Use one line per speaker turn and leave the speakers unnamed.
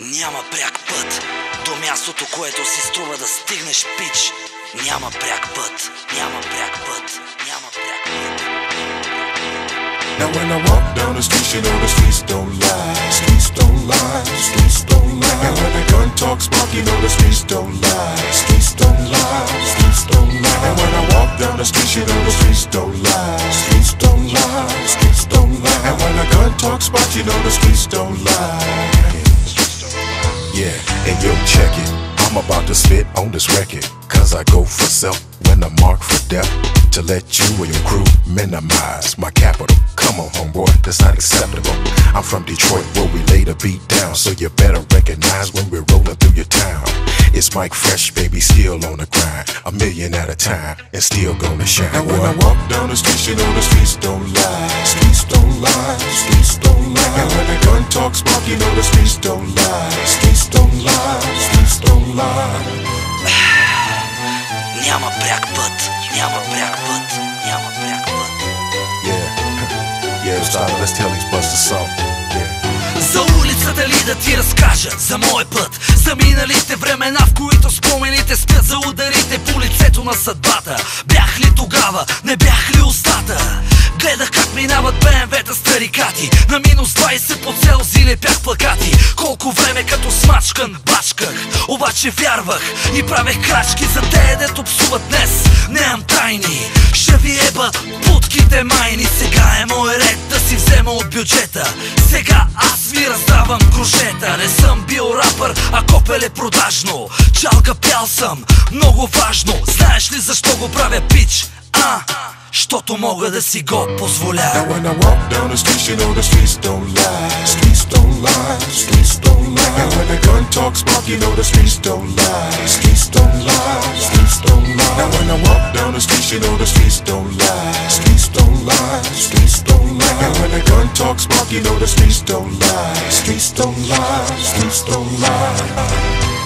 Няма пряк път до мястото, което си струва да стигнеш, пич. Няма пряк път, няма пряк път, няма пряк път.
Now when I walk down the street, you know the streets don't lie. Streets don't lie, streets don't lie. And when the gun talks smoke, you know the streets don't lie. Streets don't lie, streets don't lie. And when I walk down the street, you know the streets don't lie. Streets don't lie, streets don't lie. And when the gun talks smoke, you know the streets don't lie. Yeah, and yo, check it. I'm about to spit on this record, cause I go for self when I'm marked for death. To let you and your crew minimize my capital. Come on, homeboy, that's not acceptable. I'm from Detroit where we lay the beat down, so you better recognize when we're rolling through your town. It's Mike Fresh, baby, still on the grind, a million at a time, and still gonna shine. And when I walk down the street, you know the streets don't lie. Streets don't lie, streets don't lie. And when the gun talks smoke, you know the streets don't lie. Streets don't lie, streets don't lie.
Няма пряк път, няма пряк път, няма пряк път.
Yeah, started, let's tell these busters something.
За улицата ли да ти разкажа за мой път, за миналите времена, в които спомените спят, за ударите по лицето на съдбата. Бях ли тогава, не бях ли устата? Гледах как минават БМВ-та старикати, на минус 20 по Целзий лепях плакати. Колко време като смачкан бачках, обаче вярвах и правех крачки за те, дето псуват днес. Нямам тайни, ще ви еба путките майни. Сега е мой ред да си взема от бюджета. Сега аз ви раздавам кружета. Не съм бил рапър, а копеле продажно. Чалга пял съм, много важно. Знаеш ли защо го правя, пич? Щото мога да си го позволя.
Now when I walk down the street, you know the streets don't lie. Streets don't lie, streets don't lie. And when the gun talks smoke, you know the streets don't lie. Streets don't lie, streets don't lie. Now when I walk down the street, you know the streets don't lie. Streets don't lie, streets don't lie. And when the gun talks smoke, you know the streets don't lie. Streets don't lie, streets don't lie.